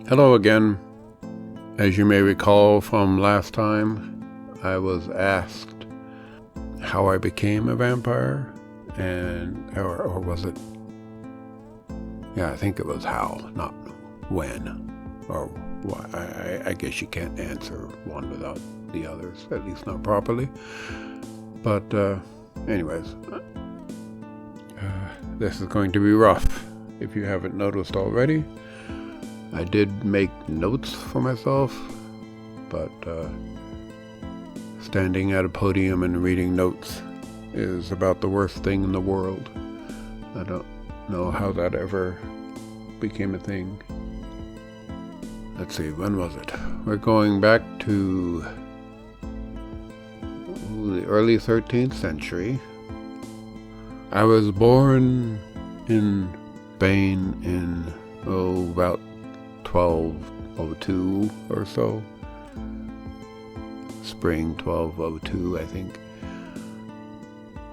Hello again. As you may recall from last time, I was asked how I became a vampire, or was it? Yeah, I think it was how, not when, or why. I guess you can't answer one without the others, at least not properly. But anyways, this is going to be rough, if you haven't noticed already. I did make notes for myself, but standing at a podium and reading notes is about the worst thing in the world. I don't know how that ever became a thing. Let's see, when was it? We're going back to the early 13th century. I was born in Spain in, about 1202 or so. Spring 1202, I think.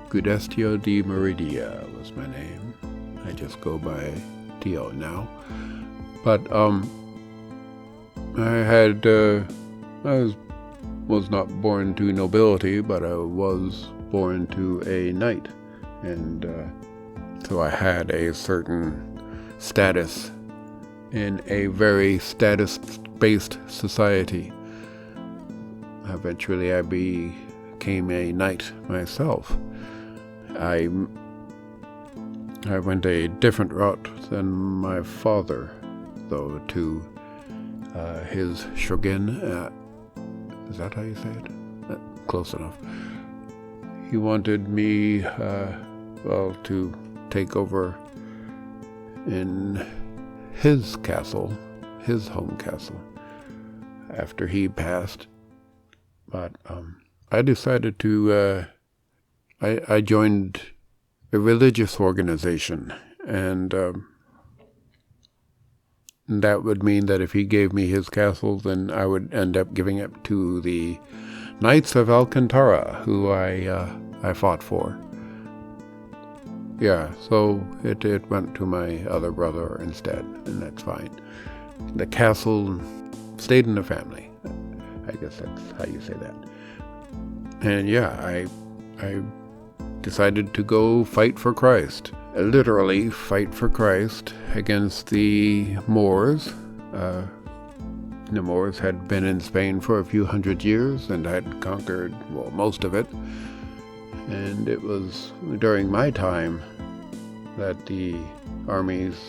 Gudestio de Meridia was my name. I just go by Dio now. But I was not born to nobility, but I was born to a knight, and so I had a certain status in a very status-based society. Eventually I became a knight myself. I went a different route than my father, though, to his shogun. Is that how you say it? Close enough. He wanted me, to take over in his castle, his home castle, after he passed. But I decided to, I joined a religious organization, and that would mean that if he gave me his castle, then I would end up giving it to the Knights of Alcantara, who I fought for. Yeah, so it went to my other brother instead, and that's fine. The castle stayed in the family. I guess that's how you say that. And yeah, I decided to go fight for Christ. Literally fight for Christ against the Moors. The Moors had been in Spain for a few hundred years and had conquered, most of it. And it was during my time that the armies,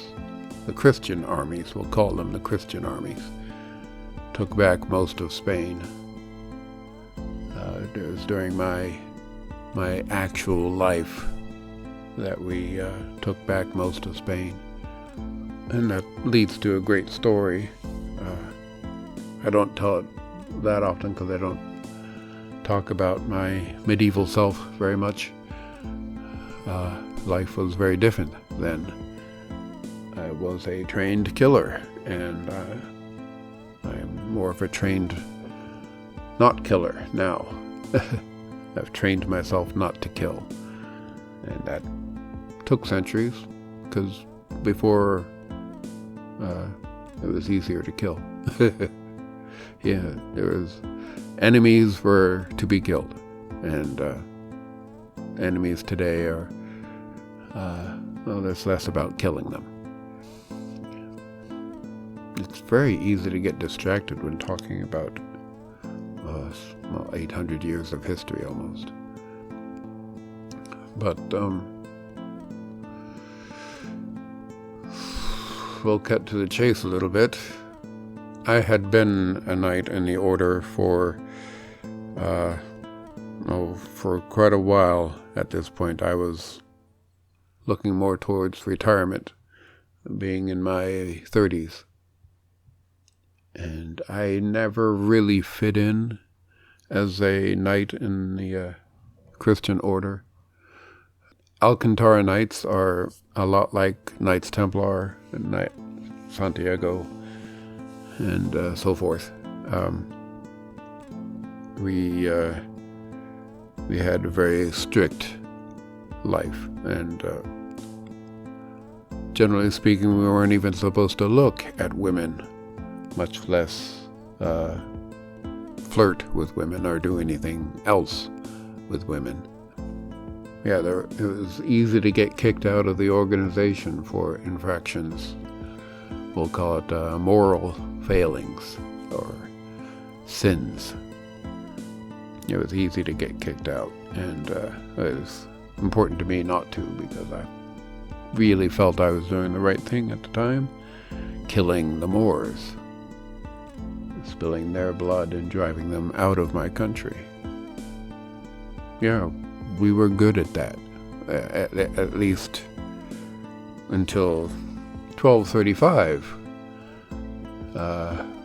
the Christian armies, we'll call them the Christian armies, took back most of Spain. It was during my actual life that we took back most of Spain. And that leads to a great story. I don't tell it that often because I don't talk about my medieval self very much. Life was very different then. I was a trained killer, and I'm more of a trained not killer now. I've trained myself not to kill, and that took centuries, because before it was easier to kill. Yeah, enemies were to be killed, and enemies today are, there's less about killing them. It's very easy to get distracted when talking about 800 years of history almost. But we'll cut to the chase a little bit. I had been a knight in the order for quite a while at this point. I was looking more towards retirement, being in my 30s. And I never really fit in as a knight in the Christian order. Alcantara Knights are a lot like Knights Templar and Knight Santiago and so forth. We had a very strict life, and generally speaking, we weren't even supposed to look at women much less flirt with women or do anything else with women. Yeah, it was easy to get kicked out of the organization for infractions. We'll call it moral failings or sins. It was easy to get kicked out, and it was important to me not to, because I really felt I was doing the right thing at the time, killing the Moors, spilling their blood and driving them out of my country. Yeah, we were good at that, at least until 1235,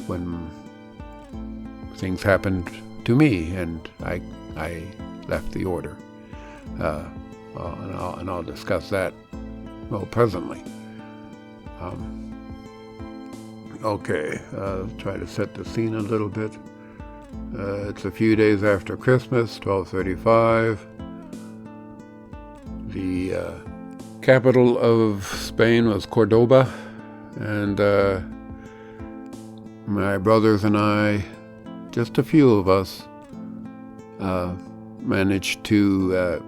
when things happened to me and I left the order. And I'll discuss that, presently. Okay, try to set the scene a little bit. It's a few days after Christmas, 1235. The capital of Spain was Cordoba, and my brothers and I, just a few of us, managed to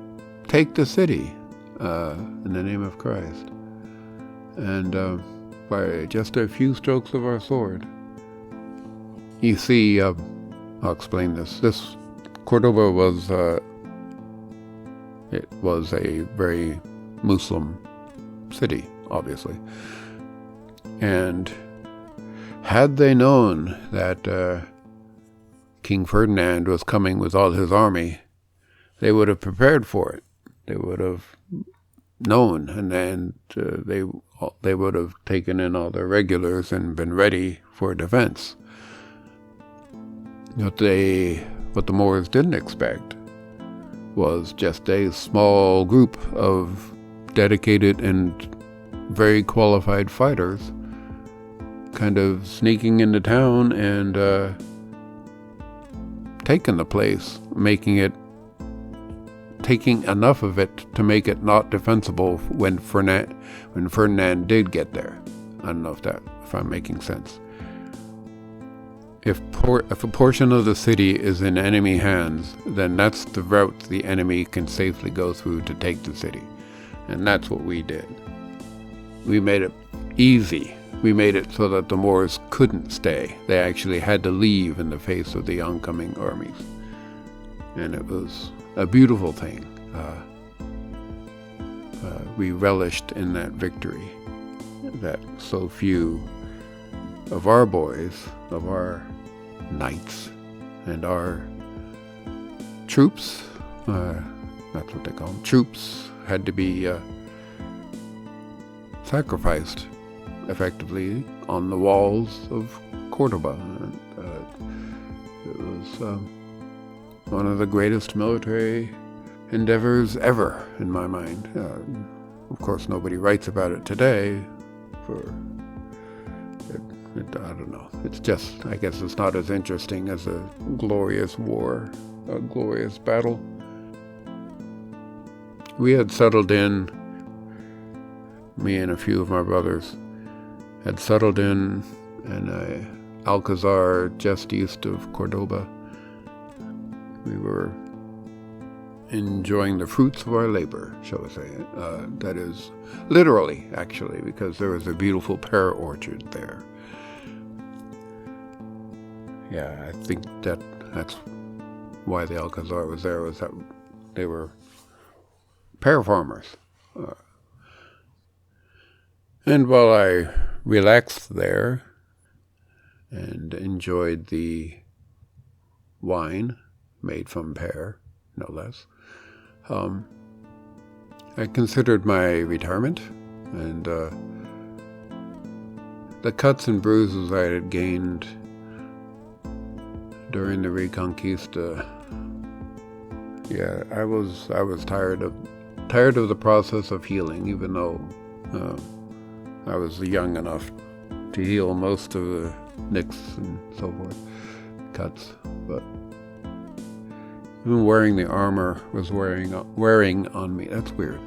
take the city in the name of Christ. And by just a few strokes of our sword. You see, I'll explain this. This Cordoba was it was a very Muslim city, obviously. And had they known that King Ferdinand was coming with all his army, they would have prepared for it. They would have known, and then they would have taken in all their regulars and been ready for defense. What the Moors didn't expect was just a small group of dedicated and very qualified fighters kind of sneaking into town and taking the place, taking enough of it to make it not defensible when Ferdinand did get there. I don't know if I'm making sense. If a portion of the city is in enemy hands, then that's the route the enemy can safely go through to take the city. And that's what we did. We made it easy. We made it so that the Moors couldn't stay. They actually had to leave in the face of the oncoming armies. And it was a beautiful thing. We relished in that victory, that so few of our boys, of our knights, and our troops, that's what they call them, troops, had to be sacrificed effectively on the walls of Cordoba. And, it was one of the greatest military endeavors ever, in my mind. Of course, nobody writes about it today. I don't know. It's just, I guess it's not as interesting as a glorious war, a glorious battle. We had settled in, me and a few of my brothers had settled in Alcazar just east of Cordoba. We were enjoying the fruits of our labor, shall we say. That is, literally, actually, because there was a beautiful pear orchard there. Yeah, I think that's why the Alcazar was there, was that they were pear farmers. And while I relaxed there and enjoyed the wine made from pear, no less, I considered my retirement, and the cuts and bruises I had gained during the Reconquista. Yeah, I was tired of the process of healing, even though I was young enough to heal most of the nicks and so forth, cuts. But even wearing the armor was wearing on me. That's weird.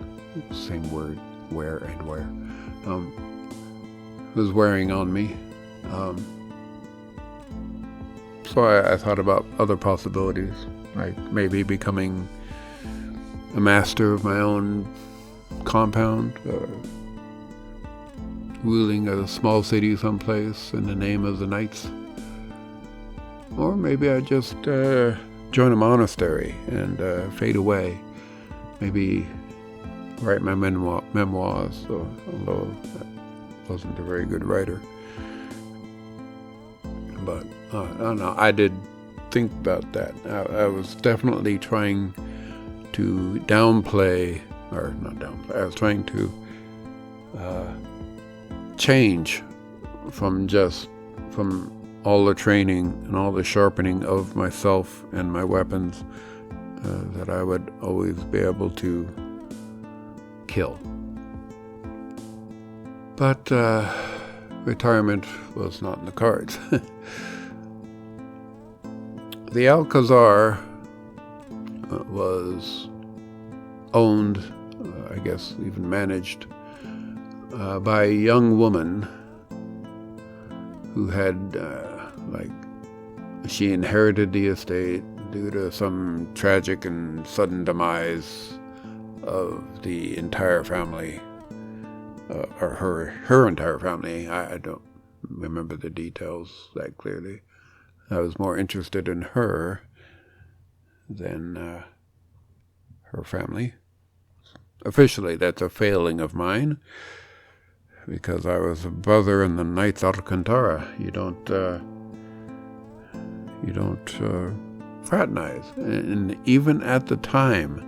Same word, wear and wear. Was wearing on me. that's why I thought about other possibilities, like maybe becoming a master of my own compound, ruling a small city someplace in the name of the knights. Or maybe I just join a monastery and fade away. Maybe write my memoirs, although I wasn't a very good writer. But I don't know, I did think about that. I was definitely trying to downplay, or not downplay, I was trying to change from all the training and all the sharpening of myself and my weapons that I would always be able to kill. But retirement was not in the cards. The Alcazar was owned, I guess even managed, by a young woman who had, she inherited the estate due to some tragic and sudden demise of the entire family, or her entire family. I don't remember the details that clearly. I was more interested in her than her family. Officially, that's a failing of mine, because I was a brother in the Knights Alcantara. You don't fraternize. And even at the time,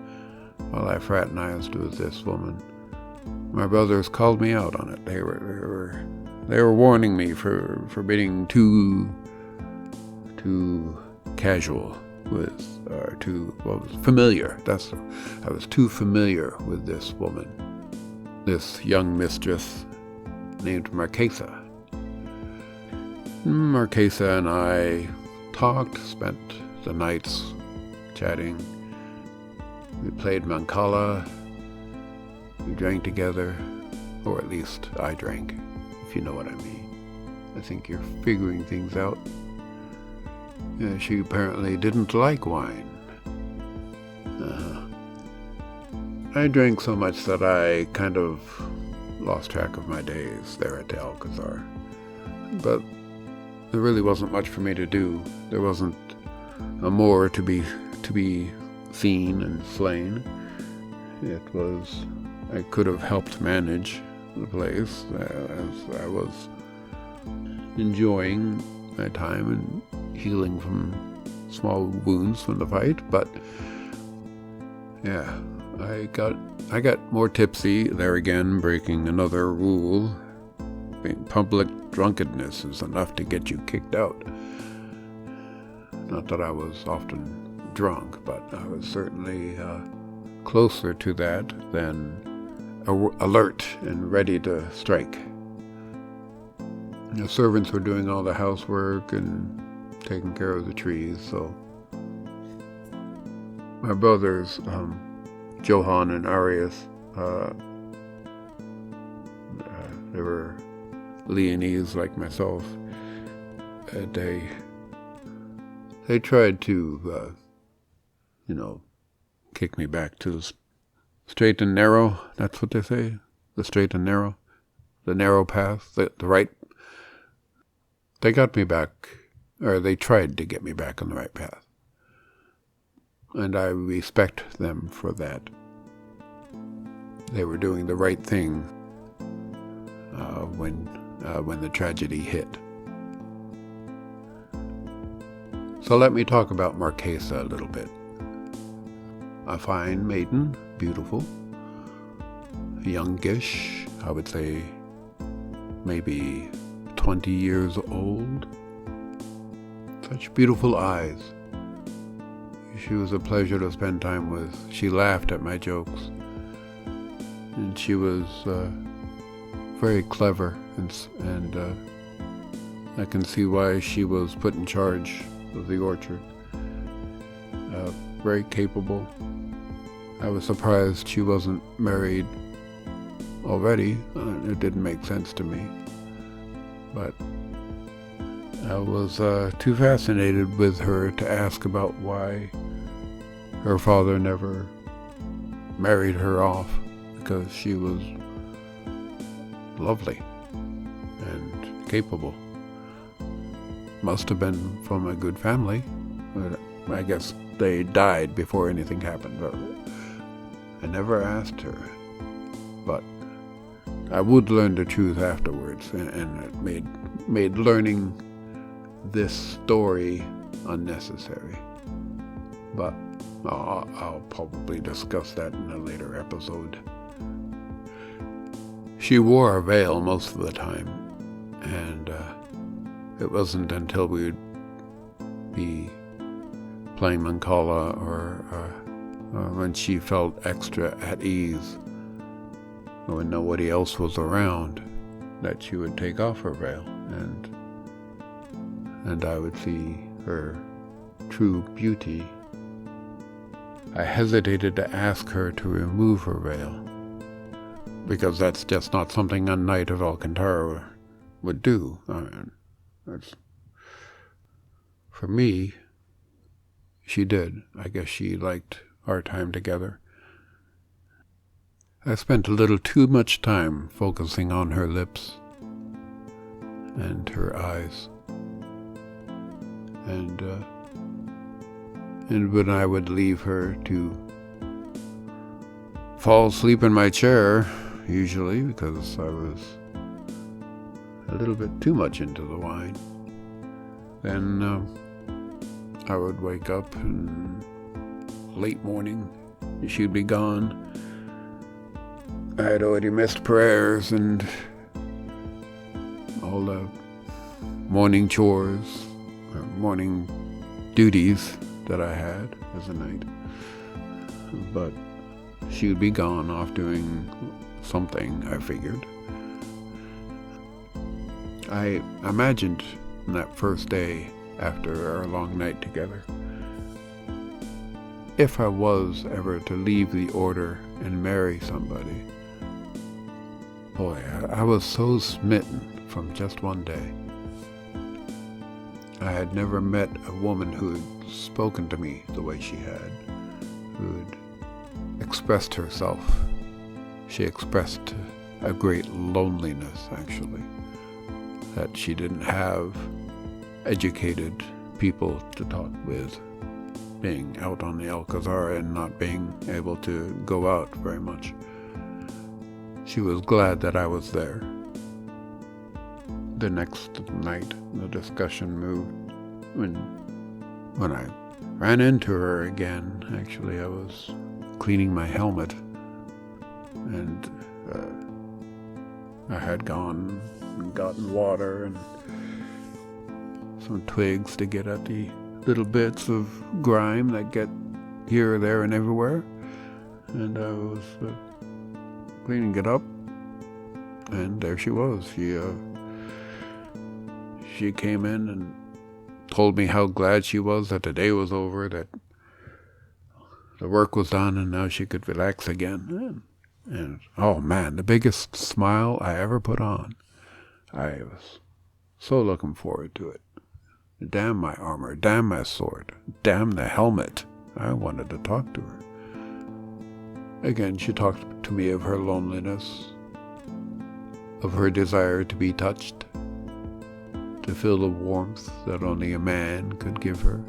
while I fraternized with this woman, my brothers called me out on it. They were warning me for being too casual with, or familiar. I was too familiar with this woman, this young mistress named Marquesa. Marquesa and I talked, spent the nights chatting. We played Mancala. We drank together, or at least I drank, if you know what I mean. I think you're figuring things out. She apparently didn't like wine. I drank so much that I kind of lost track of my days there at the Alcazar. But there really wasn't much for me to do. There wasn't a more to be seen and slain. I could have helped manage the place as I was enjoying my time and healing from small wounds from the fight. But yeah, I got more tipsy there again, breaking another rule. Public drunkenness is enough to get you kicked out. Not that I was often drunk, but I was certainly closer to that than alert and ready to strike. The servants were doing all the housework and taking care of the trees, so my brothers, Johann and Arius, they were Leonese like myself. They tried to, kick me back to the straight and narrow. That's what they say, the straight and narrow, the narrow path, the right. They got me back, or they tried to get me back on the right path. And I respect them for that. They were doing the right thing when the tragedy hit. So let me talk about Marquesa a little bit. A fine maiden, beautiful, youngish, I would say maybe 20 years old. Such beautiful eyes. She was a pleasure to spend time with. She laughed at my jokes. And she was very clever, and I can see why she was put in charge of the orchard. Very capable. I was surprised she wasn't married already. It didn't make sense to me. But I was too fascinated with her to ask about why her father never married her off, because she was lovely and capable. Must have been from a good family. But I guess they died before anything happened. But I never asked her. But I would learn the truth afterwards, and it made learning this story unnecessary. But I'll probably discuss that in a later episode. She wore a veil most of the time, and it wasn't until we would be playing Mancala or when she felt extra at ease, when nobody else was around, that she would take off her veil, and I would see her true beauty. I hesitated to ask her to remove her veil, because that's just not something a knight of Alcantara would do. For me, she did. I guess she liked our time together. I spent a little too much time focusing on her lips and her eyes. And when I would leave her to fall asleep in my chair, usually because I was a little bit too much into the wine, then I would wake up in late morning. She'd be gone. I had already missed prayers and all the morning chores, or morning duties that I had as a knight. But she would be gone off doing something, I figured. I imagined that first day after our long night together, if I was ever to leave the order and marry somebody, boy, I was so smitten from just one day. I had never met a woman who had spoken to me the way she had, who had expressed herself. She expressed a great loneliness, actually, that she didn't have educated people to talk with, being out on the Alcazar and not being able to go out very much. She was glad that I was there. The next night, the discussion moved. When I ran into her again, actually, I was cleaning my helmet, and I had gone and gotten water and some twigs to get at the little bits of grime that get here, there, and everywhere. And I was cleaning it up, and there she was. She came in and told me how glad she was that the day was over, that the work was done, and now she could relax again. And oh man, the biggest smile I ever put on. I was so looking forward to it. Damn my armor, damn my sword, damn the helmet. I wanted to talk to her. Again, she talked to me of her loneliness, of her desire to be touched, to feel the warmth that only a man could give her.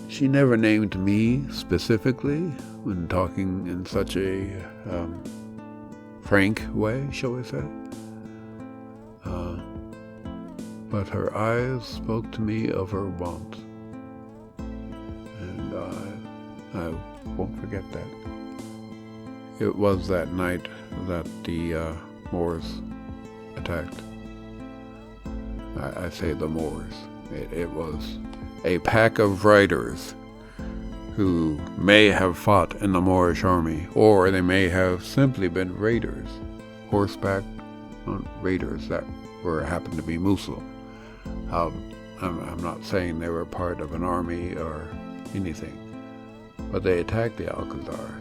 She never named me specifically when talking in such a frank way, shall we say. But her eyes spoke to me of her want, and I won't forget that. It was that night that the Moors attacked. I say the Moors. It was a pack of riders who may have fought in the Moorish army, or they may have simply been raiders, horseback raiders that happened to be Muslim. I'm not saying they were part of an army or anything, but they attacked the Alcazar.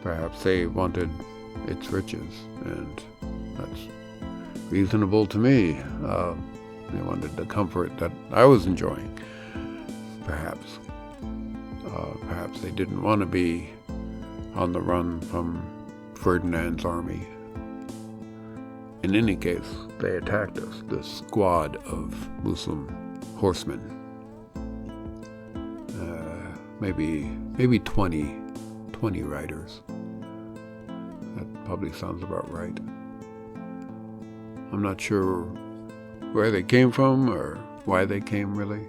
Perhaps they wanted its riches, and that's reasonable to me. They wanted the comfort that I was enjoying. Perhaps they didn't want to be on the run from Ferdinand's army. In any case, they attacked us, this squad of Muslim horsemen. Maybe 20 riders. That probably sounds about right. I'm not sure where they came from or why they came, really.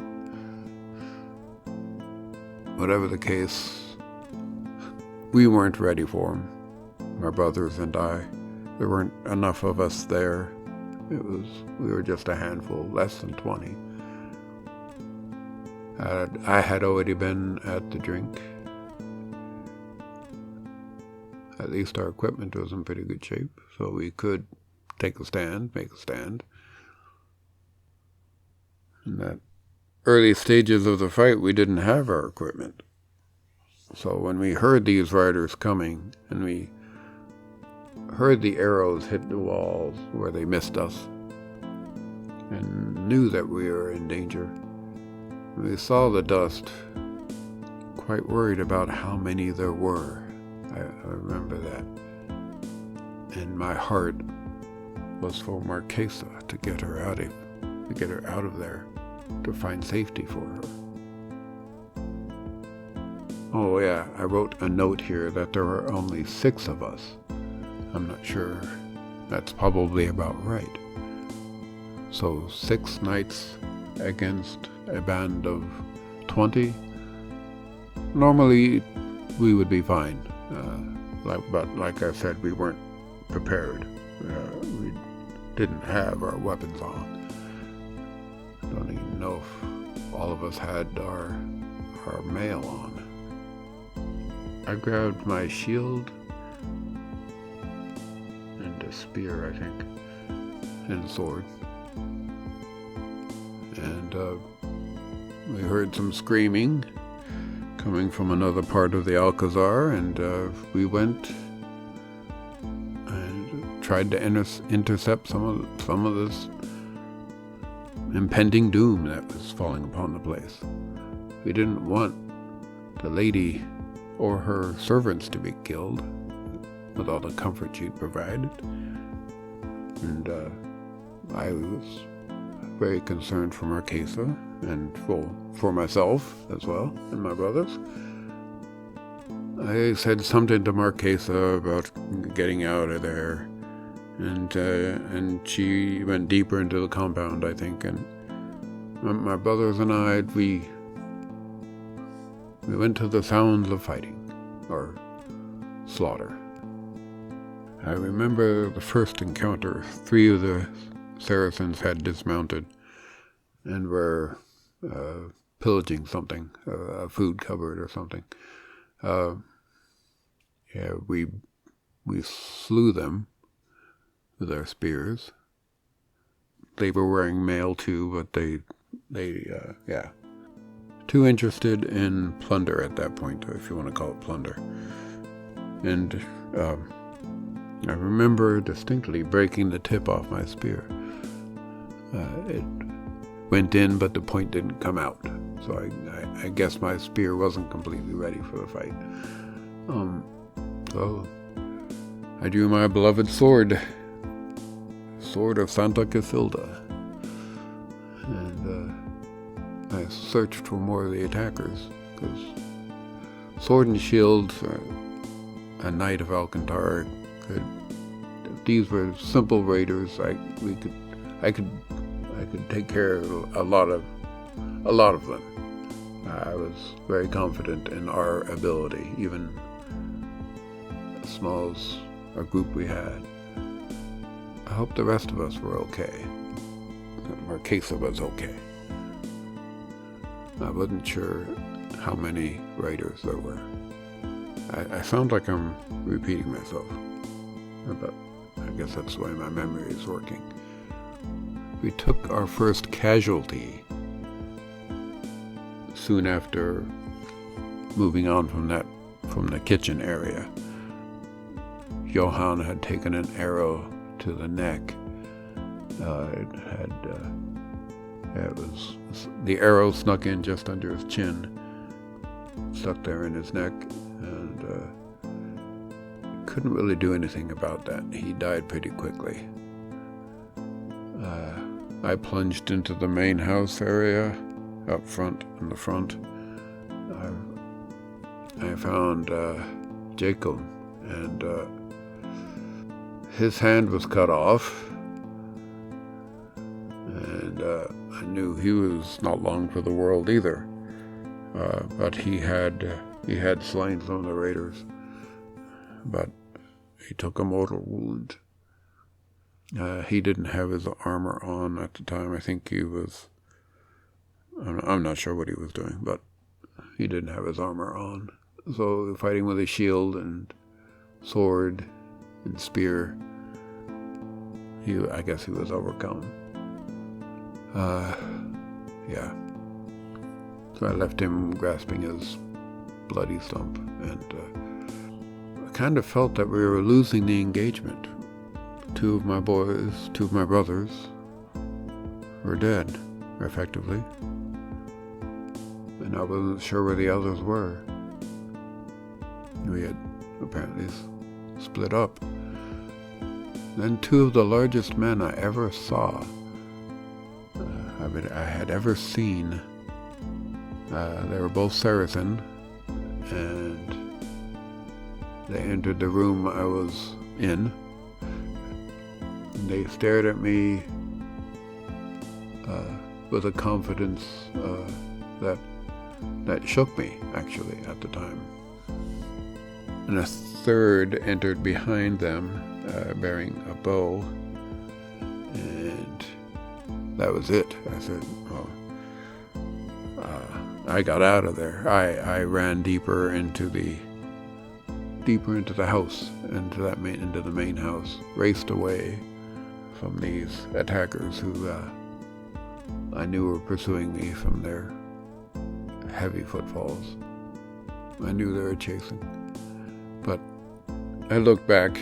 Whatever the case, we weren't ready for them, my brothers and I. There weren't enough of us there. We were just a handful, less than 20. I had already been at the drink. At least our equipment was in pretty good shape, so we could make a stand. In that early stages of the fight, we didn't have our equipment. So when we heard these riders coming, and we heard the arrows hit the walls where they missed us, and knew that we were in danger, we saw the dust, quite worried about how many there were. I remember that. And my heart was for Marquesa, to get her out of there, to find safety for her. Oh yeah, I wrote a note here that there were only 6 of us. I'm not sure. That's probably about right. So 6 knights against a band of 20. Normally, we would be fine. But like I said, we weren't prepared. We didn't have our weapons on. Don't even know if all of us had our mail on. I grabbed my shield and a spear, I think, and a sword. And we heard some screaming coming from another part of the Alcazar, and we went and tried to intercept some of this impending doom that was falling upon the place. We didn't want the lady or her servants to be killed with all the comfort she'd provided. And I was very concerned for Marquesa and for myself as well, and my brothers. I said something to Marquesa about getting out of there, and she went deeper into the compound, I think, and my brothers and I, we went to the sounds of fighting, or slaughter. I remember the first encounter. 3 of the Saracens had dismounted and were pillaging something, a food cupboard or something. We slew them with our spears. They were wearing mail too, but they too interested in plunder at that point, if you want to call it plunder. And I remember distinctly breaking the tip off my spear. It went in, but the point didn't come out. So I guess my spear wasn't completely ready for the fight. So I drew my beloved sword of Santa Casilda, and I searched for more of the attackers, because sword and shield, a knight of Alcantara could. These were simple raiders. I could take care of a lot of them. I was very confident in our ability, even as small as a group we had. I hope the rest of us were okay. Marquesa was okay. I wasn't sure how many raiders there were. I sound like I'm repeating myself, but I guess that's the way my memory is working. We took our first casualty soon after moving on from the kitchen area. Johann had taken an arrow to the neck. It had The arrow snuck in just under his chin, stuck there in his neck, and couldn't really do anything about that. He died pretty quickly. I plunged into the main house area, up front, in the front. I found Jacob, and his hand was cut off, and I knew he was not long for the world either. But he had slain some of the raiders, but he took a mortal wound. He didn't have his armor on at the time. I think he was, I'm not sure what he was doing, but he didn't have his armor on. So fighting with a shield and sword and spear, I guess he was overcome. Yeah. So I left him grasping his bloody stump, and I kind of felt that we were losing the engagement. Two of my brothers were dead, effectively. And I wasn't sure where the others were. We had apparently split up. Then two of the largest men I ever saw, I had ever seen, they were both Saracen, and they entered the room I was in. They stared at me with a confidence that shook me, actually, at the time. And a third entered behind them, bearing a bow, and that was it. I said, well, I got out of there. I ran deeper into the house, into the main house, raced away from these attackers who I knew were pursuing me from their heavy footfalls. I knew they were chasing. But I looked back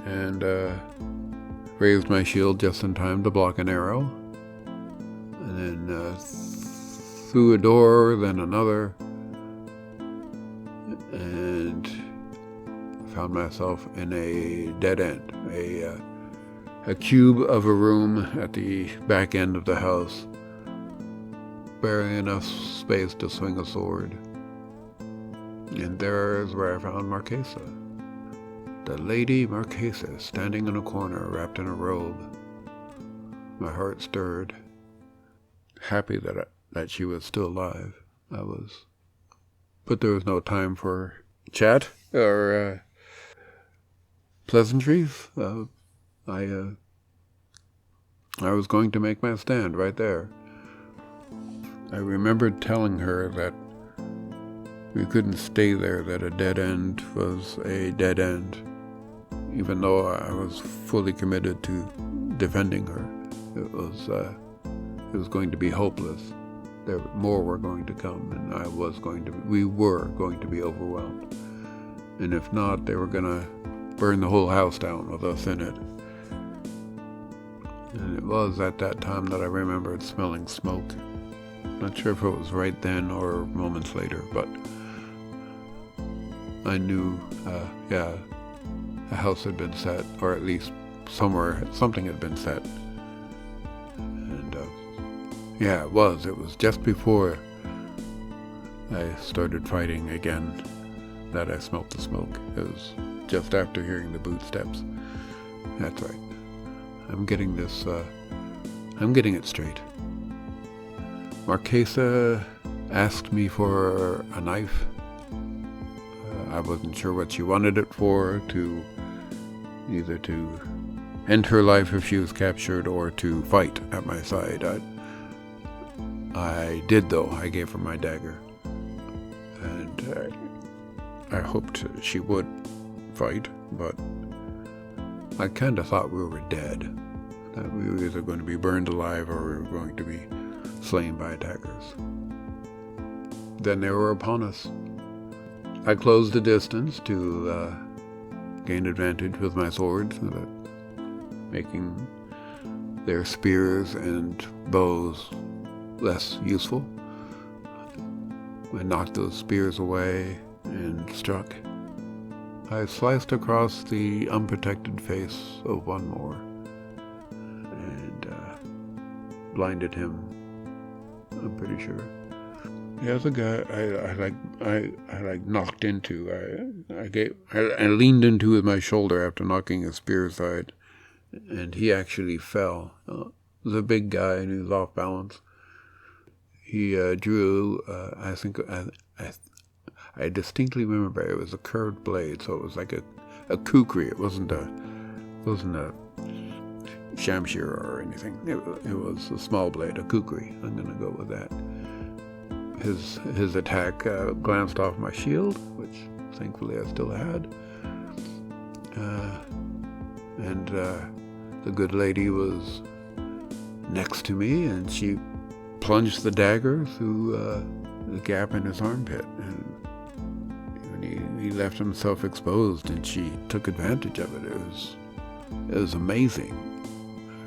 and raised my shield just in time to block an arrow, and then through a door, then another, and found myself in a dead end, a cube of a room at the back end of the house, barely enough space to swing a sword. And there is where I found Marquesa. The Lady Marquesa, standing in a corner, wrapped in a robe. My heart stirred, happy that she was still alive. I was. But there was no time for chat or pleasantries. I was going to make my stand right there. I remembered telling her that we couldn't stay there, that a dead end was a dead end, even though I was fully committed to defending her. It was going to be hopeless. More were going to come, and we were going to be overwhelmed. And if not, they were going to burn the whole house down with us in it. And it was at that time that I remembered smelling smoke. Not sure if it was right then or moments later, but I knew, a house had been set, or at least somewhere something had been set. And it was just before I started fighting again that I smelt the smoke. It was just after hearing the boot steps. That's right. I'm getting it straight. Marquesa asked me for a knife. I wasn't sure what she wanted it for, either to end her life if she was captured or to fight at my side. I did, though. I gave her my dagger. And I hoped she would fight, but I kind of thought we were dead. That we were either going to be burned alive or we were going to be slain by attackers. Then they were upon us. I closed the distance to gain advantage with my swords, making their spears and bows less useful. I knocked those spears away and struck. I sliced across the unprotected face of one more and blinded him, I'm pretty sure. The other guy I knocked into. I leaned into with my shoulder after knocking a spear aside, and he actually fell. The big guy, and he was off balance. He drew. I distinctly remember it was a curved blade, so it was like a kukri. It wasn't a shamshir or anything. It was a small blade, a kukri. I'm going to go with that. His attack glanced off my shield, which thankfully I still had. And the good lady was next to me, and she plunged the dagger through the gap in his armpit. And he left himself exposed, and she took advantage of it. It was amazing.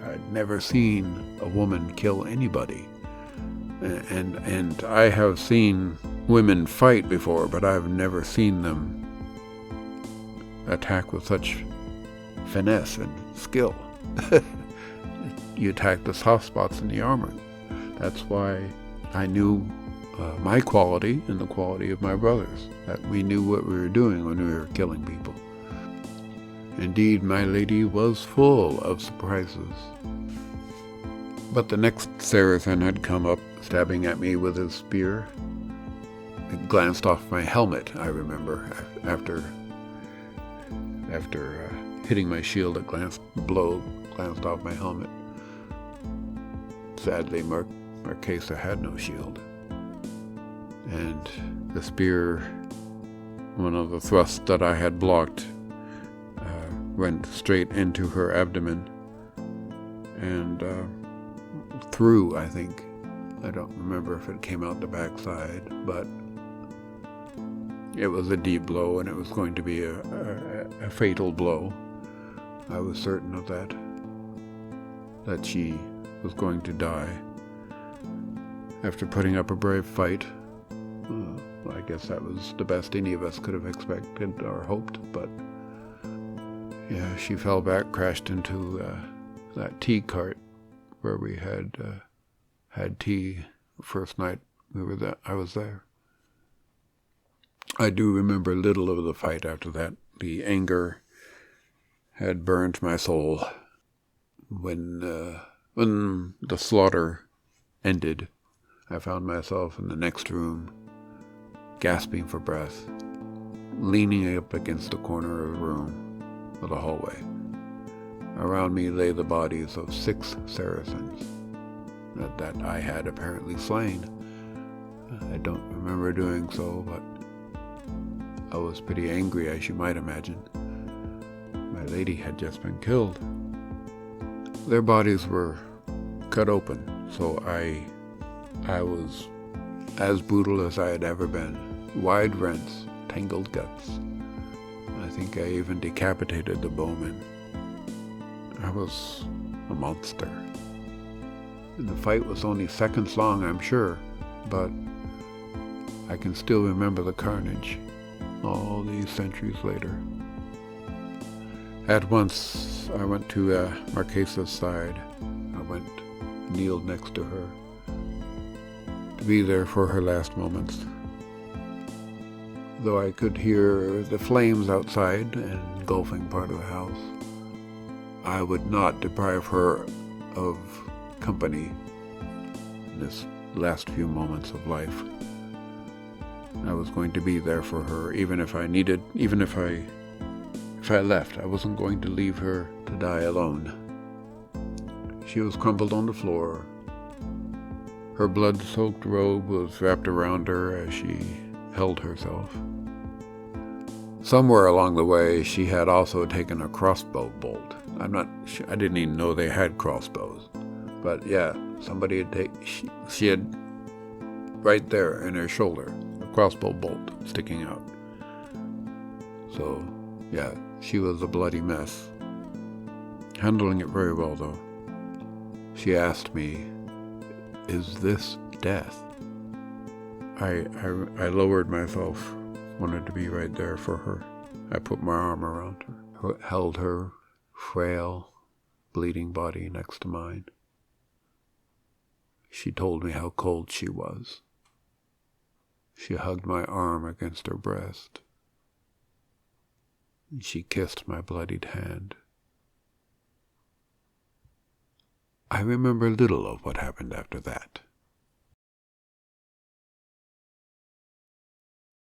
I'd never seen a woman kill anybody. And I have seen women fight before, but I've never seen them attack with such finesse and skill. You attack the soft spots in the armor. That's why I knew my quality and the quality of my brothers, that we knew what we were doing when we were killing people. Indeed, my lady was full of surprises. But the next Saracen had come up, stabbing at me with his spear. It glanced off my helmet, I remember, after hitting my shield. Blow glanced off my helmet. Sadly, Marquesa had no shield. And the spear, one of the thrusts that I had blocked, went straight into her abdomen and through, I think. I don't remember if it came out the backside, but it was a deep blow, and it was going to be a fatal blow. I was certain of that she was going to die. After putting up a brave fight, I guess that was the best any of us could have expected or hoped, but yeah, she fell back, crashed into that tea cart where we had tea the first night I was there. I do remember little of the fight after that. The anger had burned my soul. When the slaughter ended, I found myself in the next room, gasping for breath, leaning up against the corner of the room of the hallway. Around me lay the bodies of 6 Saracens that I had apparently slain. I don't remember doing so, but I was pretty angry, as you might imagine. My lady had just been killed. Their bodies were cut open, so I was as brutal as I had ever been. Wide rents, tangled guts. I think I even decapitated the bowman. I was a monster. And the fight was only seconds long, I'm sure, but I can still remember the carnage all these centuries later. At once, I went to Marquesa's side. I kneeled next to her to be there for her last moments. Though I could hear the flames outside engulfing part of the house, I would not deprive her of company in this last few moments of life. I was going to be there for her, even if I left, I wasn't going to leave her to die alone. She was crumpled on the floor. Her blood-soaked robe was wrapped around her as she held herself. Somewhere along the way, she had also taken a crossbow bolt. I didn't even know they had crossbows. But yeah, somebody had she had right there in her shoulder, a crossbow bolt sticking out. So, yeah, she was a bloody mess. Handling it very well, though. She asked me, "Is this death. I lowered myself, wanted to be right there for her. I put my arm around her, held her frail, bleeding body next to mine. She told me how cold she was. She hugged my arm against her breast. She kissed my bloodied hand. I remember little of what happened after that.